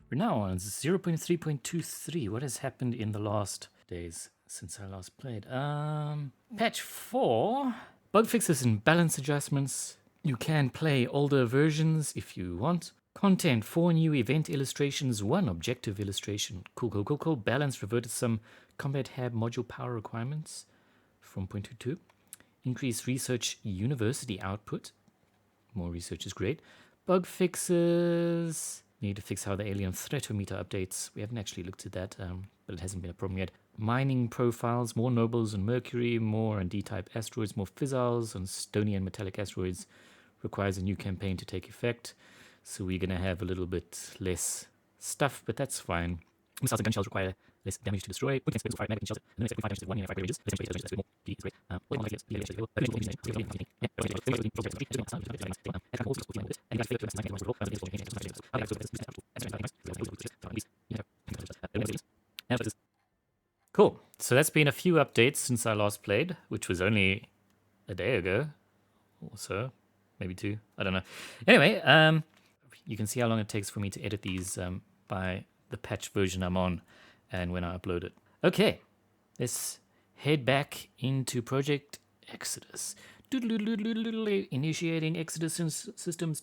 We're now on 0.3.23. What has happened in the last days since I last played? Patch 4. Bug fixes and balance adjustments. You can play older versions if you want. Content, 4 new event illustrations, 1 objective illustration. Cool. Balance reverted some combat hab module power requirements from 0.22. Increase research university output. More research is great. Bug fixes. Need to fix how the alien threatometer updates. We haven't actually looked at that, but it hasn't been a problem yet. Mining profiles, more nobles on Mercury, more on D-type asteroids, more fizzles on stony and metallic asteroids. Requires a new campaign to take effect. So we're going to have a little bit less stuff, but that's fine. Missiles and gun shells require less damage to destroy. We can split fire magazine shells. And then we 5 damage to 1 unit 5 ranges. That's more. Is great. All ideas. Cool. So that's been a few updates since I last played, which was only a day ago or so, maybe 2. I don't know. Anyway, you can see how long it takes for me to edit these by the patch version I'm on and when I upload it. Okay, let's head back into Project Exodus. Initiating Exodus systems.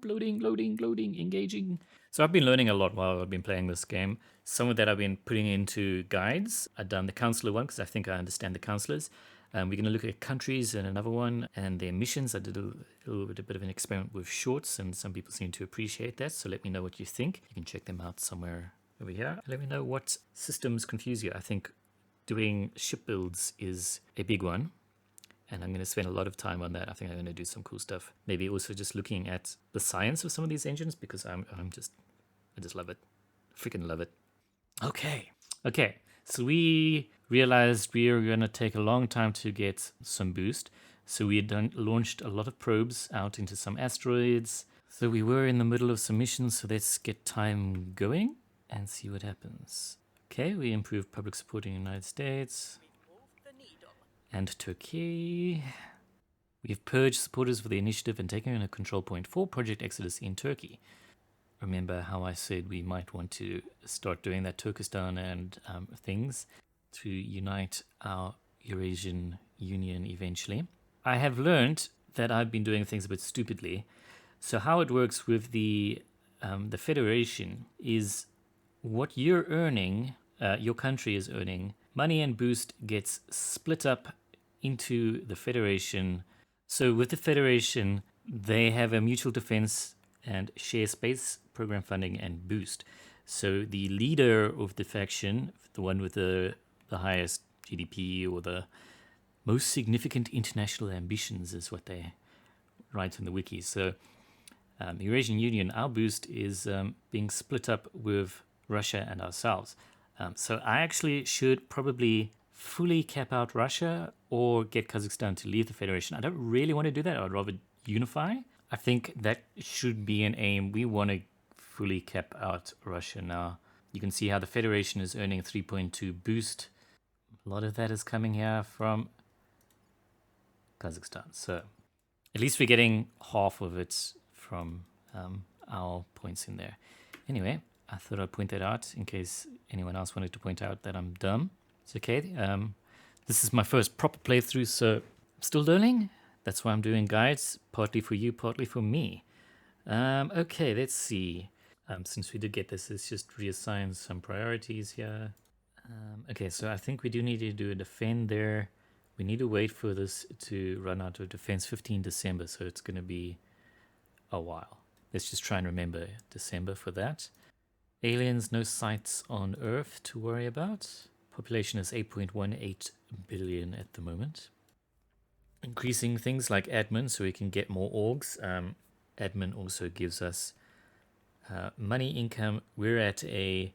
Loading, engaging. So I've been learning a lot while I've been playing this game. Some of that I've been putting into guides. I've done the counselor one because I think I understand the counselors. We're going to look at countries and another one and their missions. I did a bit of an experiment with shorts and some people seem to appreciate that. So let me know what you think. You can check them out somewhere over here. Let me know what systems confuse you. I think doing ship builds is a big one. And I'm going to spend a lot of time on that. I think I'm going to do some cool stuff. Maybe also just looking at the science of some of these engines because I just love it. Freaking love it. Okay. So we realized we were going to take a long time to get some boost. So we had launched a lot of probes out into some asteroids. So we were in the middle of some missions. So let's get time going and see what happens. Okay, we improved public support in the United States and Turkey. We've purged supporters for the initiative and taken a control point for Project Exodus in Turkey. Remember how I said we might want to start doing that Turkestan and things to unite our Eurasian Union eventually. I have learned that I've been doing things a bit stupidly. So how it works with the Federation is what you're earning, your country is earning, money and boost gets split up into the Federation. So with the Federation, they have a mutual defense and share space, program funding, and boost. So the leader of the faction, the one with the highest GDP or the most significant international ambitions is what they write in the wiki. So the Eurasian Union, our boost is being split up with Russia and ourselves. So I actually should probably fully cap out Russia or get Kazakhstan to leave the Federation. I don't really want to do that. I'd rather unify. I think that should be an aim. We want to fully cap out Russia now. You can see how the Federation is earning 3.2 boost. A lot of that is coming here from Kazakhstan. So at least we're getting half of it from our points in there. Anyway, I thought I'd point that out in case anyone else wanted to point out that I'm dumb. It's okay. This is my first proper playthrough, so I'm still learning. That's why I'm doing guides, partly for you, partly for me. Okay, let's see. Since we did get this, let's just reassign some priorities here. Okay, so I think we do need to do a defend there. We need to wait for this to run out of defense 15 December, so it's going to be a while. Let's just try and remember December for that. Aliens, no sites on Earth to worry about. Population is 8.18 billion at the moment. Increasing things like admin so we can get more orgs. Admin also gives us money income. We're at a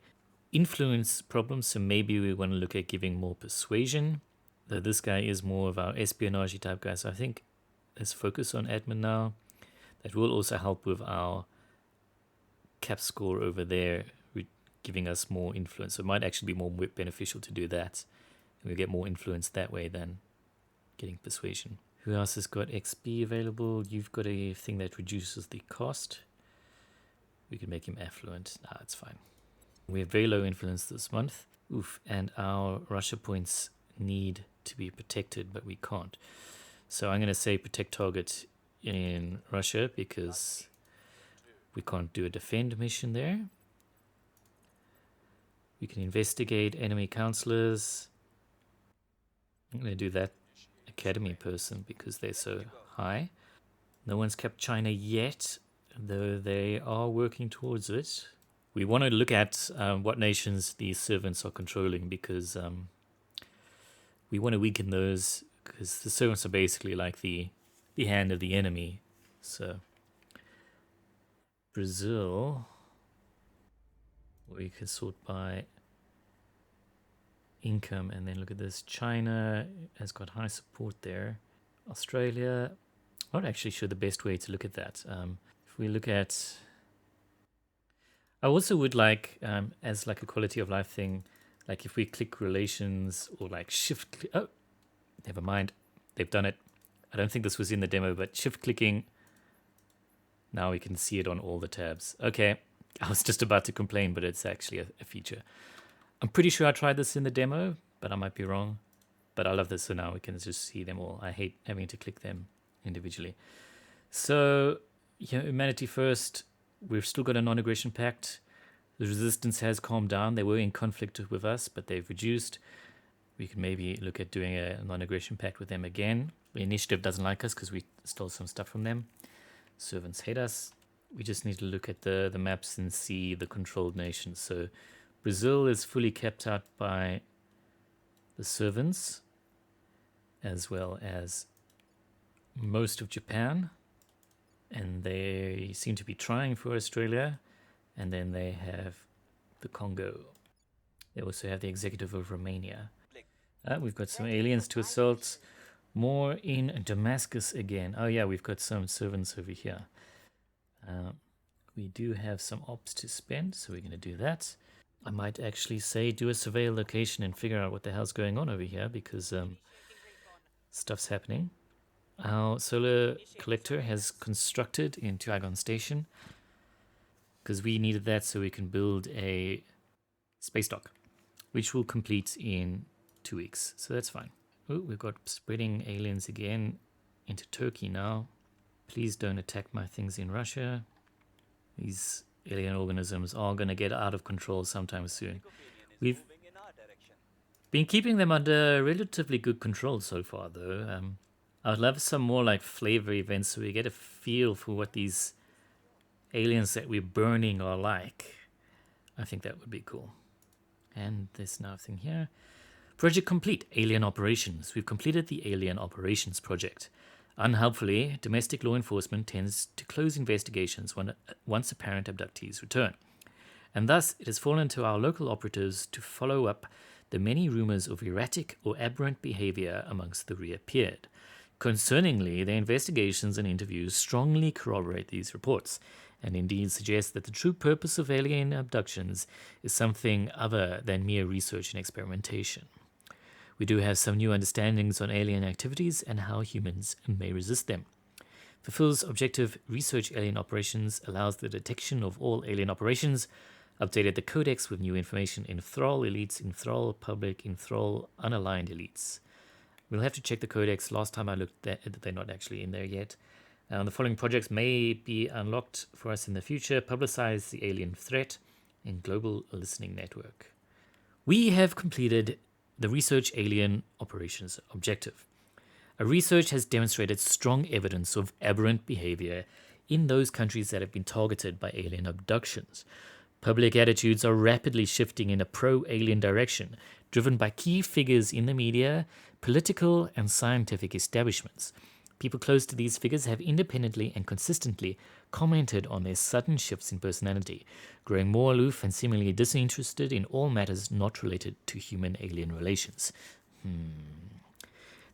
influence problem, so maybe we want to look at giving more persuasion. Though this guy is more of our espionage type guy, so I think let's focus on admin now. That will also help with our cap score over there, giving us more influence. So it might actually be more beneficial to do that. And we get more influence that way than getting persuasion. Who else has got XP available? You've got a thing that reduces the cost. We can make him affluent. Nah, it's fine. We have very low influence this month. Oof, and our Russia points need to be protected, but we can't. So I'm going to say protect target in Russia because we can't do a defend mission there. We can investigate enemy counselors. I'm going to do that academy person because they're so high. No one's kept China yet, though they are working towards it. We want to look at what nations these servants are controlling because we want to weaken those because the servants are basically like the hand of the enemy. So Brazil, we can sort by income and then look at this. China has got high support there. Australia, I'm not actually sure the best way to look at that. If we look at, I also would like, as like a quality of life thing, like if we click relations or like shift, oh, never mind, they've done it. I don't think this was in the demo, but shift clicking, now we can see it on all the tabs. Okay, I was just about to complain, but it's actually a feature. I'm pretty sure I tried this in the demo, but I might be wrong. But I love this, so now we can just see them all. I hate having to click them individually. So, yeah, humanity first. We've still got a non-aggression pact. The resistance has calmed down. They were in conflict with us, but they've reduced. We can maybe look at doing a non-aggression pact with them again. The initiative doesn't like us because we stole some stuff from them. Servants hate us. We just need to look at the maps and see the controlled nations. So Brazil is fully kept out by the servants, as well as most of Japan. And they seem to be trying for Australia. And then they have the Congo. They also have the executive of Romania. We've got some aliens to assault. More in Damascus again. Oh yeah, we've got some servants over here. We do have some ops to spend, so we're going to do that. I might actually say do a surveil location and figure out what the hell's going on over here because stuff's happening. Our solar collector has constructed in Tuagon Station because we needed that so we can build a space dock, which will complete in 2 weeks. So that's fine. Oh, we've got spreading aliens again into Turkey now. Please don't attack my things in Russia. These alien organisms are going to get out of control sometime soon. We've been keeping them under relatively good control so far, though. I'd love some more like flavor events so we get a feel for what these aliens that we're burning are like. I think that would be cool. And there's nothing here. Project complete, Alien Operations. We've completed the Alien Operations project. Unhelpfully, domestic law enforcement tends to close investigations once apparent abductees return. And thus, it has fallen to our local operatives to follow up the many rumors of erratic or aberrant behavior amongst the reappeared. Concerningly, their investigations and interviews strongly corroborate these reports, and indeed suggest that the true purpose of alien abductions is something other than mere research and experimentation. We do have some new understandings on alien activities and how humans may resist them. Fulfills objective research alien operations, allows the detection of all alien operations, updated the codex with new information in Thrall elites, in Thrall public, in Thrall unaligned elites. We'll have to check the codex. Last time I looked, they're not actually in there yet. The following projects may be unlocked for us in the future. Publicize the alien threat in global listening network. We have completed the research alien operations objective. Our research has demonstrated strong evidence of aberrant behavior in those countries that have been targeted by alien abductions. Public attitudes are rapidly shifting in a pro-alien direction, driven by key figures in the media, political and scientific establishments. People close to these figures have independently and consistently commented on their sudden shifts in personality, growing more aloof and seemingly disinterested in all matters not related to human-alien relations.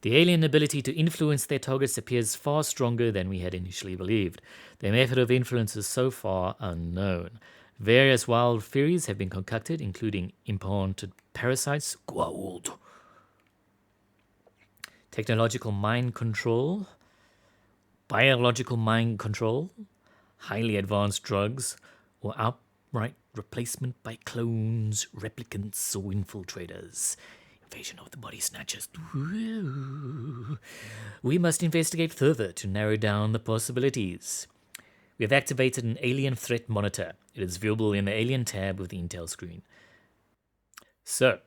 The alien ability to influence their targets appears far stronger than we had initially believed. Their method of influence is so far unknown. Various wild theories have been concocted, including implanted parasites, Goa'uld, technological mind control, biological mind control, highly advanced drugs, or outright replacement by clones, replicants, or infiltrators. Invasion of the body snatchers. We must investigate further to narrow down the possibilities. We have activated an alien threat monitor. It is viewable in the alien tab of the intel screen. So,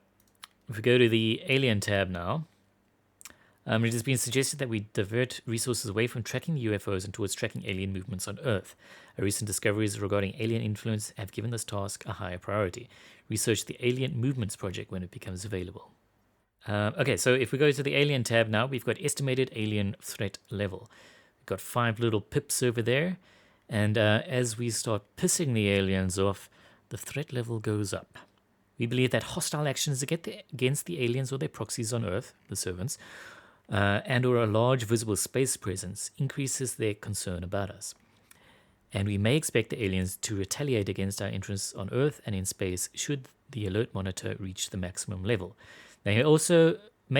if we go to the alien tab now, it has been suggested that we divert resources away from tracking the UFOs and towards tracking alien movements on Earth. Our recent discoveries regarding alien influence have given this task a higher priority. Research the Alien Movements Project when it becomes available. Okay, so if we go to the alien tab now, we've got estimated alien threat level. We've got 5 little pips over there. And as we start pissing the aliens off, the threat level goes up. We believe that hostile actions against the aliens or their proxies on Earth, the servants, and or a large visible space presence increases their concern about us. And we may expect the aliens to retaliate against our interests on Earth and in space should the alert monitor reach the maximum level. They may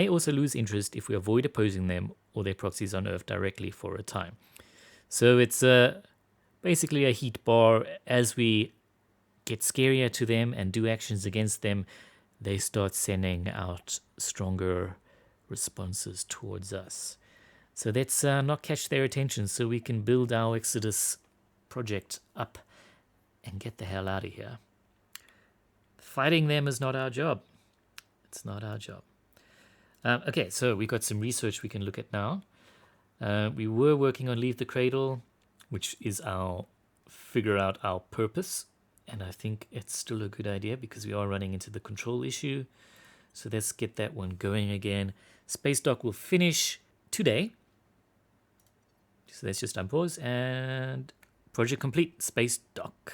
also lose interest if we avoid opposing them or their proxies on Earth directly for a time. So it's basically a heat bar. As we get scarier to them and do actions against them, they start sending out stronger responses towards us. So let's not catch their attention so we can build our Exodus project up and get the hell out of here. Fighting them is not our job. It's not our job. Okay, so we've got some research we can look at now. We were working on Leave the Cradle, which is our figure out our purpose. And I think it's still a good idea because we are running into the control issue. So let's get that one going again. Space Dock will finish today. So let's just unpause and project complete, Space Dock.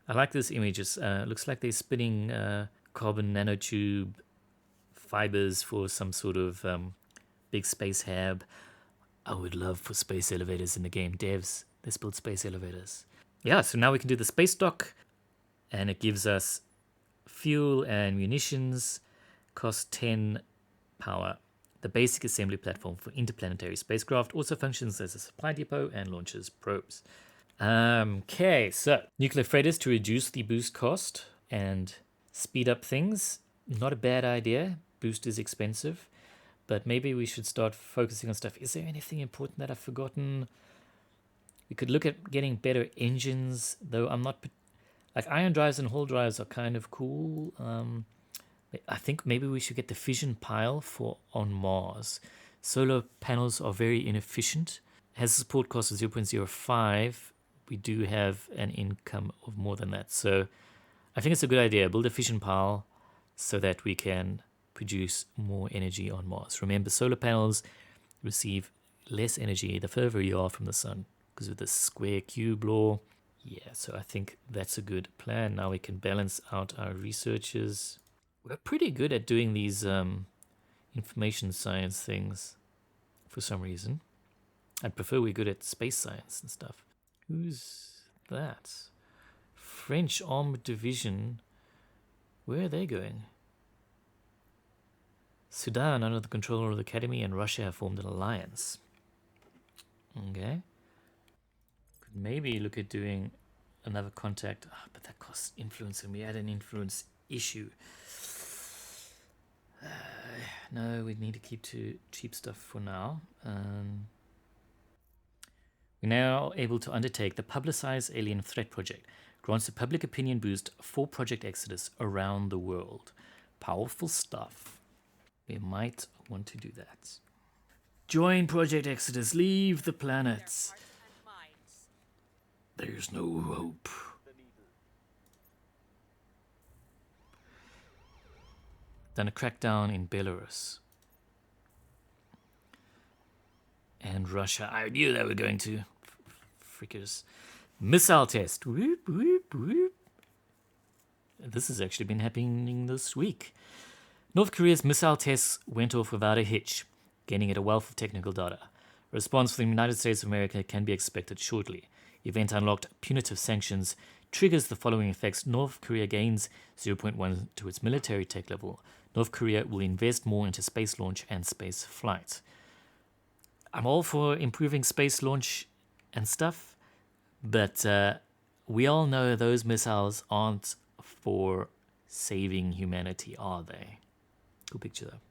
I like this image. It looks like they're spinning carbon nanotube fibers for some sort of big space hab. I would love for space elevators in the game. Devs, let's build space elevators. Yeah, so now we can do the Space Dock, and it gives us fuel and munitions, cost 10 power. The basic assembly platform for interplanetary spacecraft also functions as a supply depot and launches probes. Okay, so nuclear freighters to reduce the boost cost and speed up things. Not a bad idea. Boost is expensive, but maybe we should start focusing on stuff. Is there anything important that I've forgotten? We could look at getting better engines, though I'm not... Like ion drives and Hall drives are kind of cool. I think maybe we should get the fission pile for on Mars. Solar panels are very inefficient. Has a support cost of 0.05. We do have an income of more than that. So I think it's a good idea. Build a fission pile so that we can produce more energy on Mars. Remember, solar panels receive less energy the further you are from the sun because of the square cube law. Yeah, so I think that's a good plan. Now we can balance out our researchers. We're pretty good at doing these information science things for some reason. I'd prefer we're good at space science and stuff. Who's that? French Armored Division. Where are they going? Sudan, under the control of the Academy, and Russia have formed an alliance. Okay. Could maybe look at doing another contact. But that costs influence, and we had an influence issue. No, we need to keep to cheap stuff for now. We're now able to undertake the Publicize Alien Threat Project. Grants a public opinion boost for Project Exodus around the world. Powerful stuff. We might want to do that. Join Project Exodus. Leave the planets. There's no hope. Done a crackdown in Belarus. And Russia. I knew they were going to. Frickers. Missile test. Whoop, whoop, whoop. This has actually been happening this week. North Korea's missile tests went off without a hitch, gaining it a wealth of technical data. A response from the United States of America can be expected shortly. Event unlocked punitive sanctions triggers the following effects. North Korea gains 0.1 to its military tech level. North Korea will invest more into space launch and space flight. I'm all for improving space launch and stuff, but we all know those missiles aren't for saving humanity, are they? Cool picture though.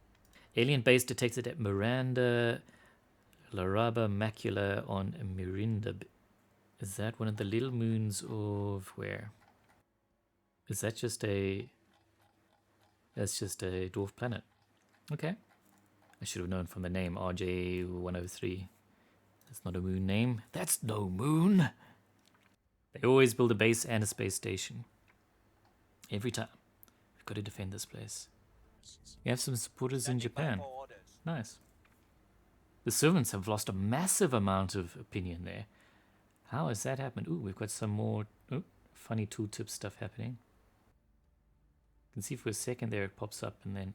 Alien base detected at Miranda Laraba Macula on Mirinda. Is that one of the little moons of where? Is that just a... That's just a dwarf planet. Okay. I should have known from the name, RJ103. That's not a moon name. That's no moon! They always build a base and a space station. Every time. We've got to defend this place. We have some supporters in Japan. Nice. The servants have lost a massive amount of opinion there. How has that happened? Ooh, we've got some more funny tooltip stuff happening. You can see for a second there it pops up and then...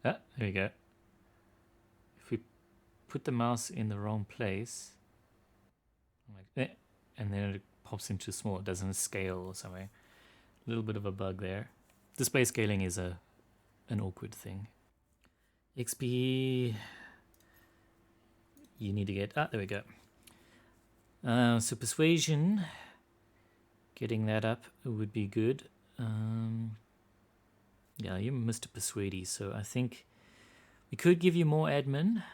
Ah, there we go. If we put the mouse in the wrong place, like that, and then it pops into small, it doesn't scale or something. A little bit of a bug there. Display scaling is an awkward thing. XP, you need to get, there we go. So persuasion, getting that up would be good. Yeah, you're Mr. Persuady, so I think we could give you more admin,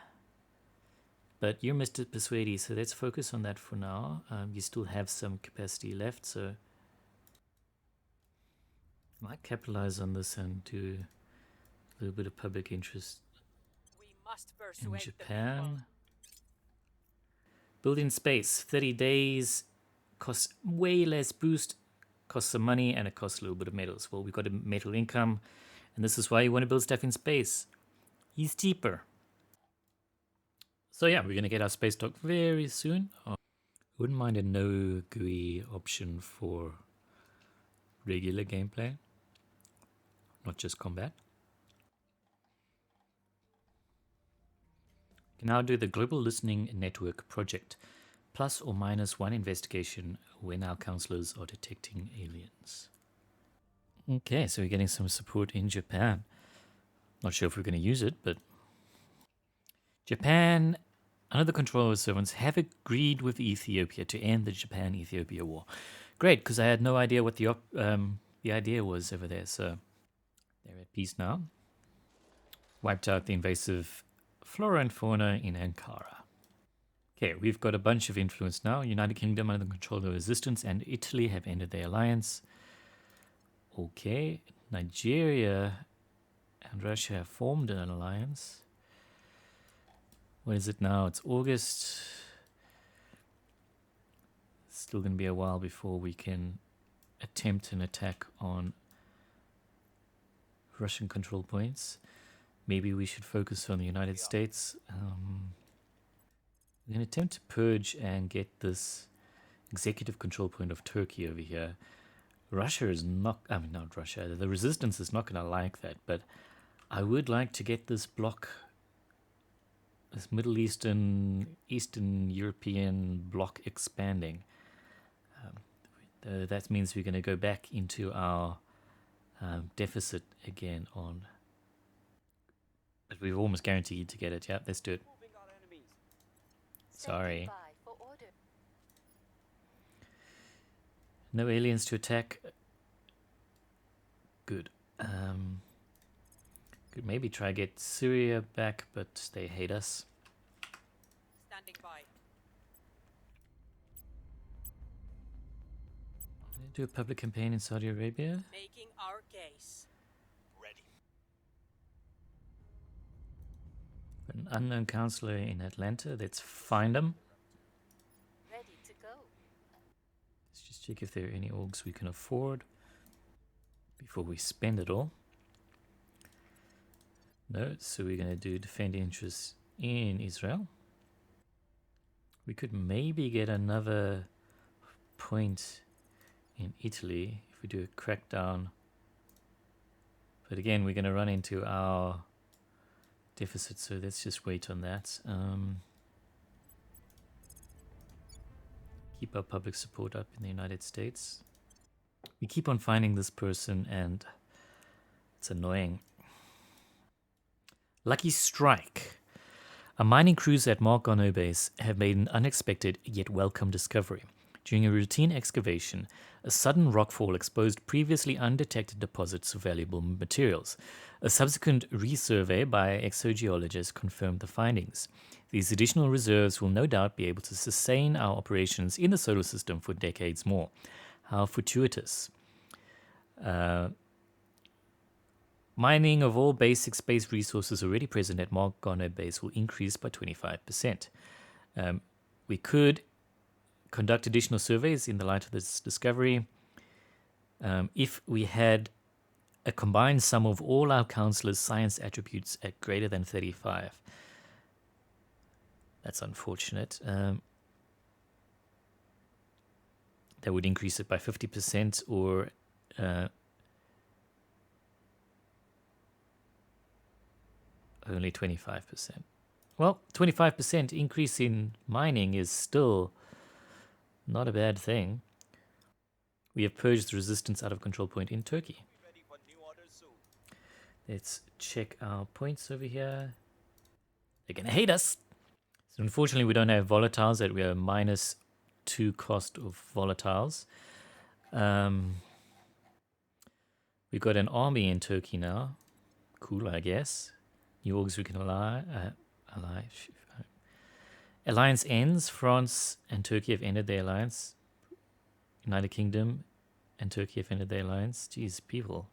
but you're Mr. Persuady, so let's focus on that for now. You still have some capacity left, so I might capitalize on this and do a little bit of public interest in Japan. Build in space, 30 days, costs way less boost, costs some money, and it costs a little bit of metals. Well, we've got a metal income, and this is why you want to build stuff in space. It's cheaper. So yeah, we're going to get our space dock very soon. Wouldn't mind a no GUI option for regular gameplay, not just combat. Can now do the Global Listening Network project, plus or minus one investigation when our counselors are detecting aliens. Okay, so we're getting some support in Japan. Not sure if we're going to use it, but Japan, under the control of servants, have agreed with Ethiopia to end the Japan-Ethiopia war. Great, because I had no idea what the idea was over there. So they're at peace now. Wiped out the invasive flora and fauna in Ankara. Okay, we've got a bunch of influence now. United Kingdom under the control of resistance and Italy have ended their alliance. Okay, Nigeria and Russia have formed an alliance. What is it now? It's August. It's still going to be a while before we can attempt an attack on Russian control points. Maybe we should focus on the United States. We're going to attempt to purge and get this executive control point of Turkey over here. Russia is not, not Russia, the resistance is not going to like that, but I would like to get this block, this Middle Eastern European block expanding. That means we're going to go back into our deficit again on, but we've almost guaranteed to get it. Yeah, let's do it. Sorry. No aliens to attack. Good. Could maybe try get Syria back, but they hate us. Standing by. Do a public campaign in Saudi Arabia. Making our case. Ready. An unknown counselor in Atlanta. Let's find them. Ready to go. Let's just check if there are any orgs we can afford before we spend it all. No, so we're going to do defend interests in Israel. We could maybe get another point in Italy if we do a crackdown. But again, we're going to run into our deficit, so let's just wait on that. Keep our public support up in the United States. We keep on finding this person and It's annoying. Lucky strike. A mining crews at Mark Garneau Base have made an unexpected yet welcome discovery. During a routine excavation, a sudden rockfall exposed previously undetected deposits of valuable materials. A subsequent resurvey by exogeologists confirmed the findings. These additional reserves will no doubt be able to sustain our operations in the solar system for decades more. How fortuitous. Mining of all basic space resources already present at Mark Garneau Base will increase by 25%. We could conduct additional surveys in the light of this discovery. If we had a combined sum of all our counselors' science attributes at greater than 35. That's unfortunate. That would increase it by 50% or only 25%. Well, 25% increase in mining is still not a bad thing. We have purged the resistance out of control point in Turkey. Let's check our points over here. They're going to hate us. So unfortunately, we don't have volatiles. That we are -2 cost of volatiles. We've got an army in Turkey now. Cool, I guess. New orgs we can Alliance ends. France and Turkey have ended their alliance. United Kingdom and Turkey have ended their alliance. Jeez, people.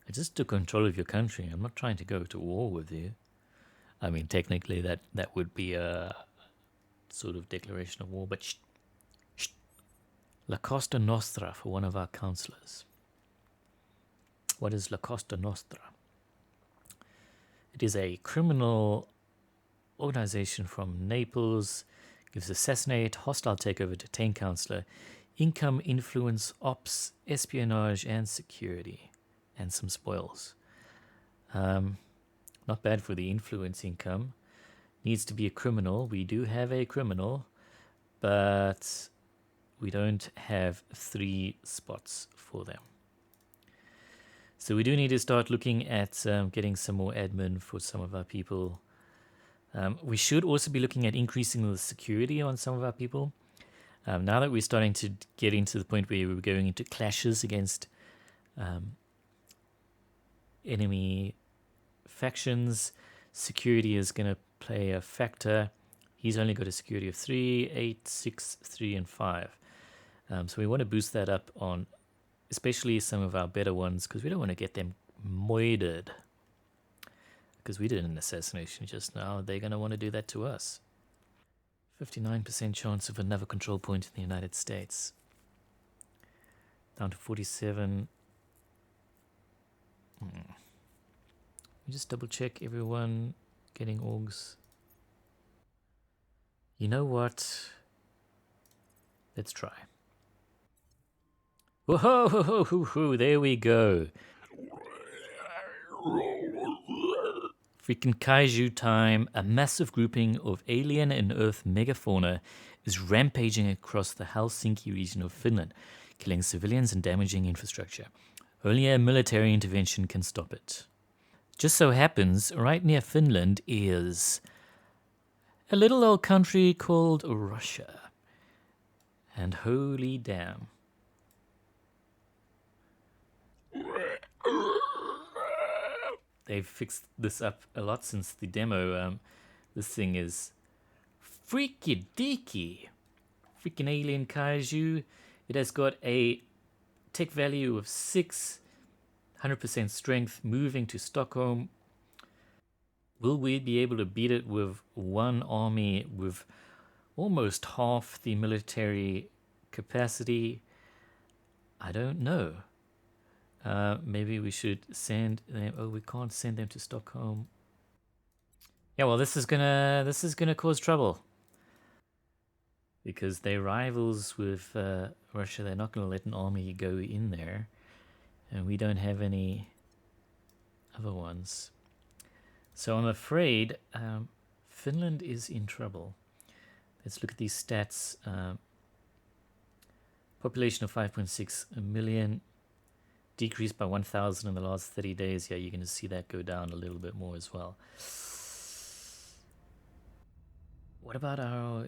I just took control of your country. I'm not trying to go to war with you. I mean, technically that would be a sort of declaration of war, but shh. La Costa Nostra for one of our councillors. What is La Costa Nostra? It is a criminal organization from Naples. Gives assassinate, hostile takeover, detain councillor, income, influence, ops, espionage, and security, and some spoils. Not bad for the influence income. Needs to be a criminal. We do have a criminal, but we don't have 3 spots for them. So we do need to start looking at getting some more admin for some of our people. We should also be looking at increasing the security on some of our people. Now that we're starting to get into the point where we're going into clashes against enemy factions, security is going to play a factor. He's only got a security of 3, 8, 6, 3, and 5. So we want to boost that up on especially some of our better ones, because we don't want to get them murdered. Because we did an assassination just now, they're going to want to do that to us. 59% chance of another control point in the United States. Down to 47. Let me just double check everyone getting orgs. You know what? Let's try. Whoa, ho, ho, ho, ho, there we go. Freaking kaiju time. A massive grouping of alien and Earth megafauna is rampaging across the Helsinki region of Finland, killing civilians and damaging infrastructure. Only a military intervention can stop it. Just so happens, right near Finland is a little old country called Russia. And holy damn. They've fixed this up a lot since the demo. This thing is freaky deaky. Freaking alien kaiju. It has got a tech value of 6, 100% strength, moving to Stockholm. Will we be able to beat it with one army with almost half the military capacity? I don't know. Maybe we should send them. Oh, we can't send them to Stockholm. Yeah, well, this is gonna cause trouble because they're rivals with Russia. They're not gonna let an army go in there, and we don't have any other ones. So I'm afraid Finland is in trouble. Let's look at these stats. Population of 5.6 million. decreased by 1,000 in the last 30 days. Yeah, you're going to see that go down a little bit more as well. What about our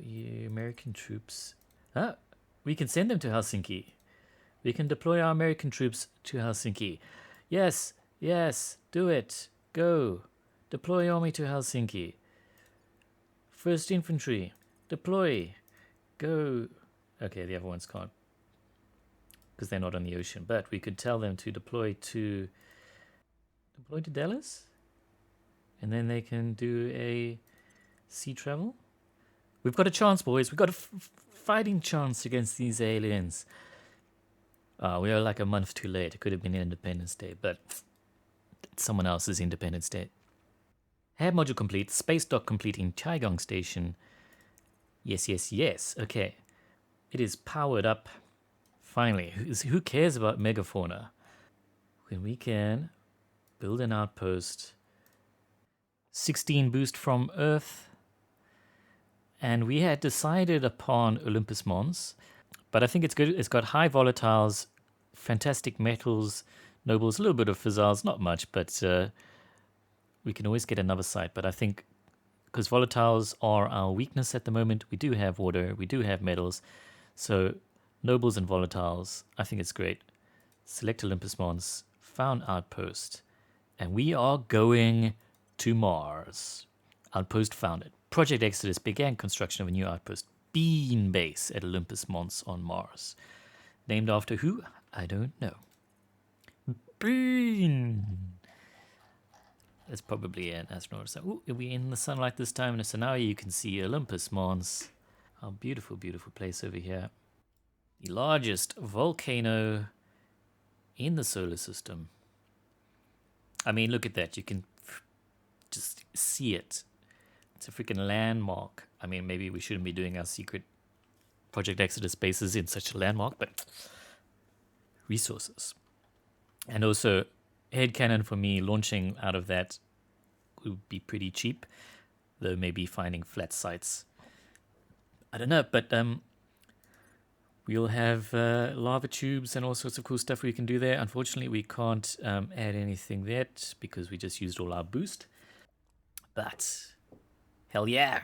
American troops? Ah, we can send them to Helsinki. We can deploy our American troops to Helsinki. Yes, yes, do it. Go. Deploy army to Helsinki. 1st Infantry, deploy. Go. Okay, the other ones can't because they're not on the ocean. But we could tell them to deploy to Dallas, and then they can do a sea travel. We've got a chance, boys. We've got a fighting chance against these aliens. We are like a month too late. It could have been Independence Day, but it's someone else's Independence Day. Have module complete. Space dock complete in Taegong Station. Yes, yes, yes. Okay. It is powered up. Finally. Who cares about megafauna? When we can build an outpost. 16 boost from Earth. And we had decided upon Olympus Mons. But I think it's good. It's got high volatiles, fantastic metals, nobles, a little bit of fizzles, not much, but we can always get another site. But I think because volatiles are our weakness at the moment, we do have water, we do have metals. So nobles and volatiles, I think it's great. Select Olympus Mons, found outpost, and we are going to Mars. Outpost founded. Project Exodus began construction of a new outpost. Bean base at Olympus Mons on Mars. Named after who? I don't know. Bean. That's probably an astronaut. So, are we in the sunlight this time? So now you can see Olympus Mons. Our beautiful, beautiful place over here. The largest volcano in the solar system. I mean, look at that. You can just see it. It's a freaking landmark. I mean, maybe we shouldn't be doing our secret Project Exodus bases in such a landmark, but resources. And also, headcanon for me, launching out of that would be pretty cheap, though maybe finding flat sites. I don't know, but we'll have lava tubes and all sorts of cool stuff we can do there. Unfortunately, we can't add anything yet because we just used all our boost. But hell yeah.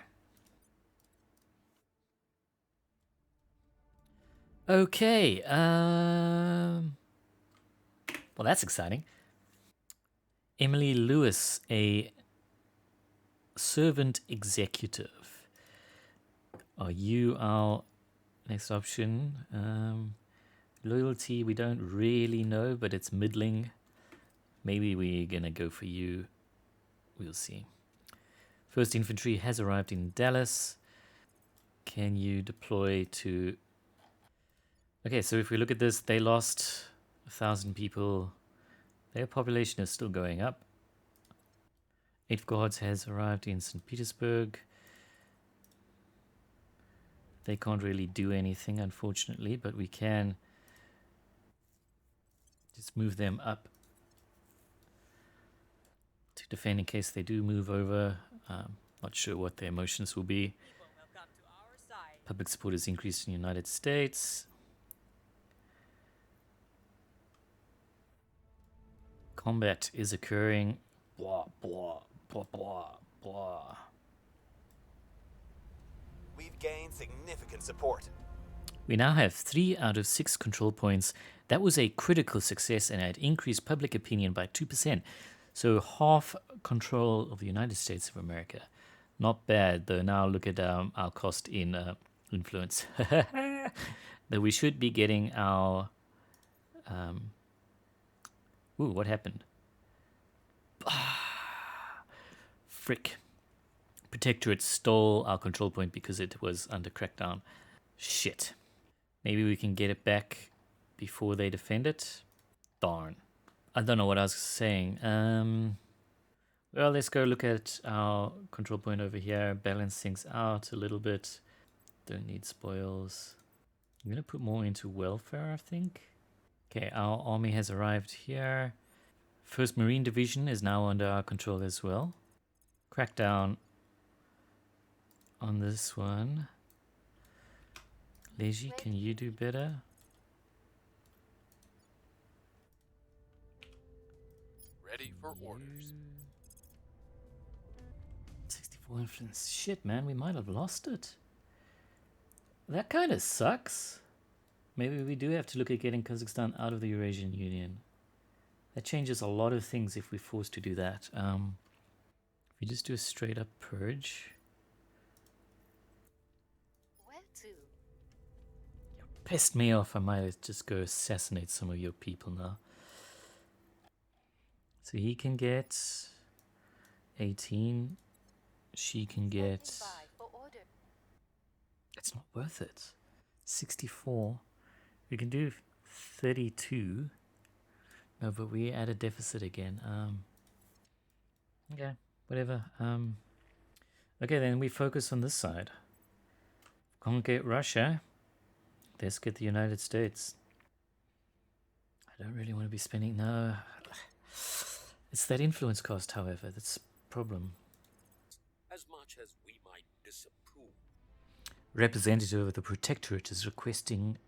Okay. Well, that's exciting. Emily Lewis, a servant executive. Are you our next option? Loyalty, we don't really know, but it's middling. Maybe we're going to go for you. We'll see. 1st Infantry has arrived in Dallas. Can you deploy to... Okay, so if we look at this, they lost 1,000 people. Their population is still going up. 8 Guards has arrived in St. Petersburg. They can't really do anything, unfortunately, but we can just move them up to defend in case they do move over. Not sure what their motions will be. Public support has increased in the United States. Combat is occurring. Blah, blah, blah, blah, blah. We've gained significant support. We now have 3 out of 6 control points. That was a critical success and had increased public opinion by 2%. So half control of the United States of America. Not bad, though. Now look at our cost in influence. Though we should be getting our... Ooh, what happened? Frick. Protectorate stole our control point because it was under crackdown. Shit. Maybe we can get it back before they defend it? Darn. I don't know what I was saying. Well, let's go look at our control point over here. Balance things out a little bit. Don't need spoils. I'm going to put more into welfare, I think. Okay, our army has arrived here. 1st Marine Division is now under our control as well. Crackdown on this one. Leji, can you do better? for orders. 64 influence. Shit, man, we might have lost it. That kind of sucks. Maybe we do have to look at getting Kazakhstan out of the Eurasian Union. That changes a lot of things if we're forced to do that. If we just do a straight up purge. Where to? You pissed me off. I might just go assassinate some of your people now. So he can get 18. She can get... For order. It's not worth it. 64. We can do 32. No, but we at a deficit again. Okay, whatever. Okay, then we focus on this side. Can't get Russia. Let's get the United States. I don't really want to be spending... No. It's that influence cost, however. That's the problem. As much as we might disapprove. Representative of the Protectorate is requesting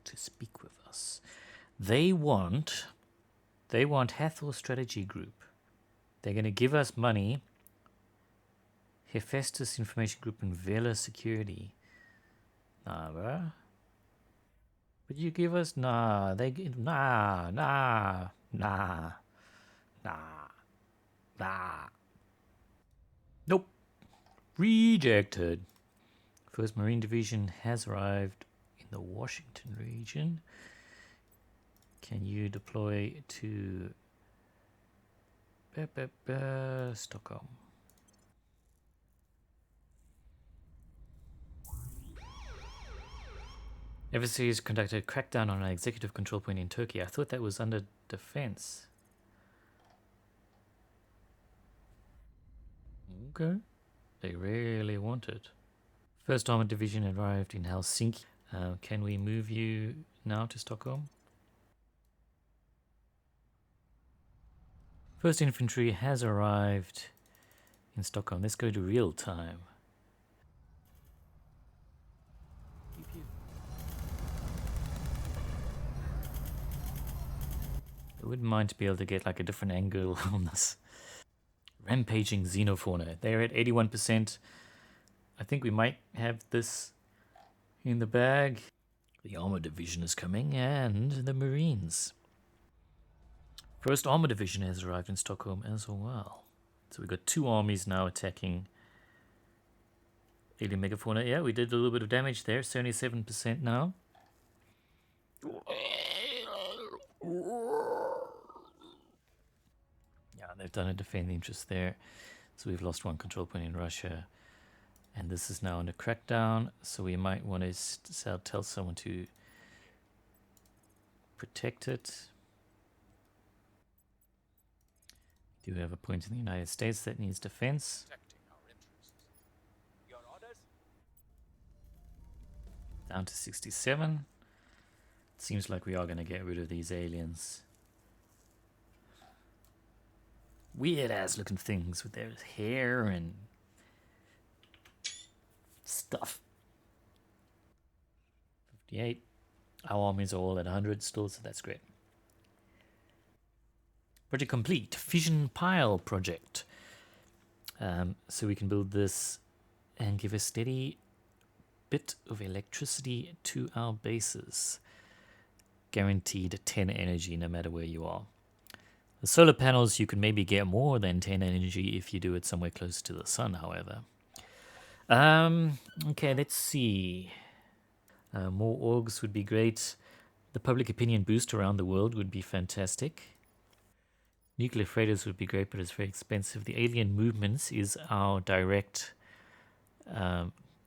to speak with us. They want Hathor Strategy Group. They're going to give us money. Hephaestus Information Group and Vela Security. Nah, bruh. Would you give us... Nah, nah. Nope. Rejected. First Marine Division has arrived in the Washington region. Can you deploy to Stockholm? Overseas conducted a crackdown on an executive control point in Turkey. I thought that was under defense. Okay. They really want it. First Armored Division arrived in Helsinki. Can we move you now to Stockholm? First Infantry has arrived in Stockholm. Let's go to real time. I wouldn't mind to be able to get like a different angle on this. Rampaging Xenofauna. They're at 81%. I think we might have this in the bag. The Armor Division is coming and the Marines. First Armor Division has arrived in Stockholm as well. So we've got two armies now attacking alien megafauna. Yeah, we did a little bit of damage there. 77% now. Yeah, they've done a defend the interest there. So we've lost one control point in Russia. And this is now under crackdown. So we might want to tell someone to protect it. We do have a point in the United States that needs defense. Protecting our interests. Your orders? Down to 67. It seems like we are going to get rid of these aliens. Weird ass looking things with their hair and stuff. 58. Our armies are all at 100 still, so that's great. Project complete. Fission pile project. So we can build this and give a steady bit of electricity to our bases. Guaranteed 10 energy no matter where you are. The solar panels, you can maybe get more than 10 energy if you do it somewhere close to the sun, however. Okay, let's see. More orgs would be great. The public opinion boost around the world would be fantastic. Nuclear freighters would be great, but it's very expensive. The alien movements is our direct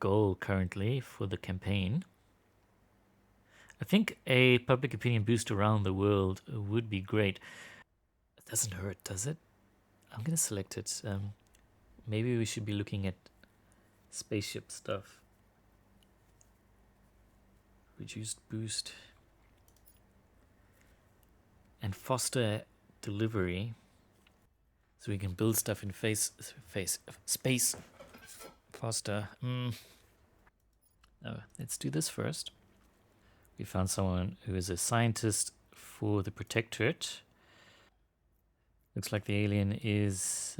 goal currently for the campaign. I think a public opinion boost around the world would be great. It doesn't hurt, does it? I'm going to select it. Maybe we should be looking at spaceship stuff. Reduced boost. And foster delivery. So we can build stuff in space faster. No, let's do this first. We found someone who is a scientist for the Protectorate. Looks like the alien is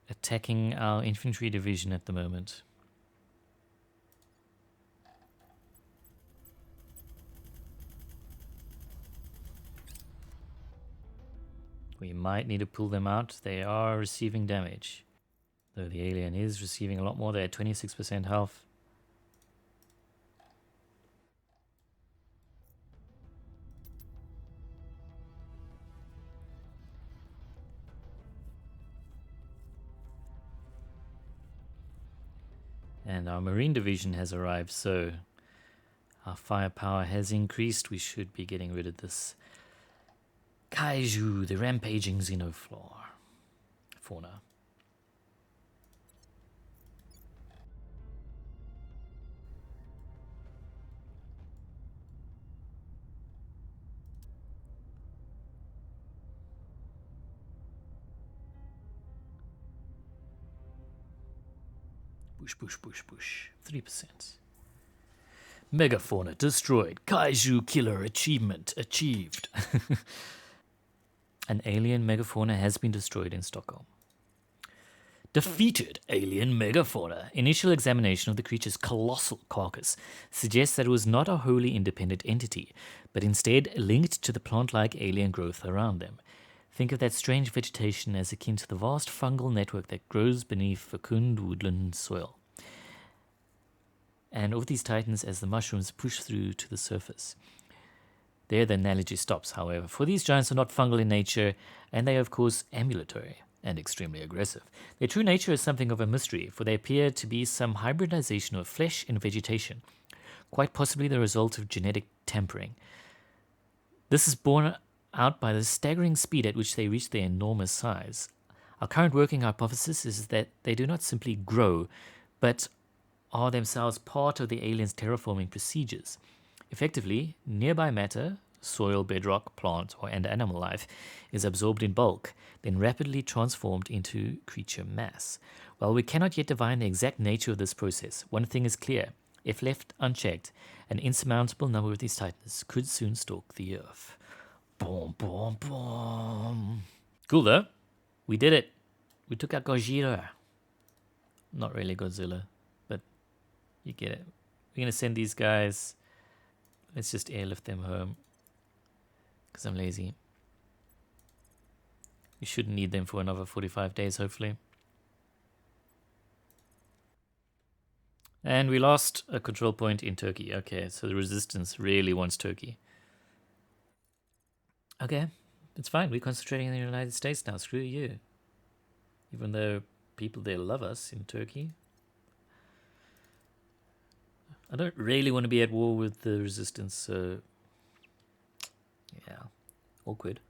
attacking our infantry division at the moment. We might need to pull them out. They are receiving damage. Though the alien is receiving a lot more. They're at 26% health. And our marine division has arrived, so our firepower has increased. We should be getting rid of this Kaiju, the rampaging fauna. Bush. 3%. Megafauna destroyed. Kaiju killer achievement achieved. An alien megafauna has been destroyed in Stockholm. Defeated alien megafauna. Initial examination of the creature's colossal carcass suggests that it was not a wholly independent entity, but instead linked to the plant-like alien growth around them. Think of that strange vegetation as akin to the vast fungal network that grows beneath fecund woodland soil. And of these titans as the mushrooms push through to the surface. There the analogy stops, however, for these giants are not fungal in nature, and they are of course ambulatory and extremely aggressive. Their true nature is something of a mystery, for they appear to be some hybridization of flesh and vegetation, quite possibly the result of genetic tampering. This is borne out by the staggering speed at which they reach their enormous size. Our current working hypothesis is that they do not simply grow, but are themselves part of the aliens' terraforming procedures. Effectively, nearby matter, soil, bedrock, plant, and animal life, is absorbed in bulk, then rapidly transformed into creature mass. While we cannot yet divine the exact nature of this process, one thing is clear. If left unchecked, an insurmountable number of these titans could soon stalk the Earth. Boom, boom, boom. Cool though. We did it. We took out Gojira. Not really Godzilla, but you get it. We're going to send these guys. Let's just airlift them home. Because I'm lazy. We shouldn't need them for another 45 days, hopefully. And we lost a control point in Turkey. Okay, so the resistance really wants Turkey. Okay, it's fine. We're concentrating in the United States now. Screw you. Even though people there love us in Turkey. I don't really want to be at war with the resistance, so yeah, awkward.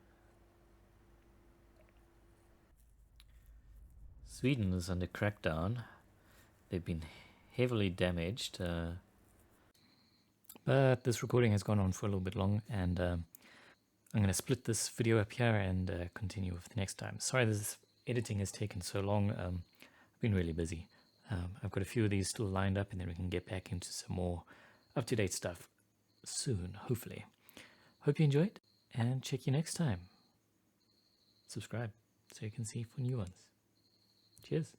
Sweden is under crackdown. They've been heavily damaged, but this recording has gone on for a little bit long, and I'm going to split this video up here and continue with the next time. Sorry this editing has taken so long. I've been really busy. I've got a few of these still lined up, and then we can get back into some more up-to-date stuff soon, hopefully. Hope you enjoyed, and check you next time. Subscribe so you can see for new ones. Cheers.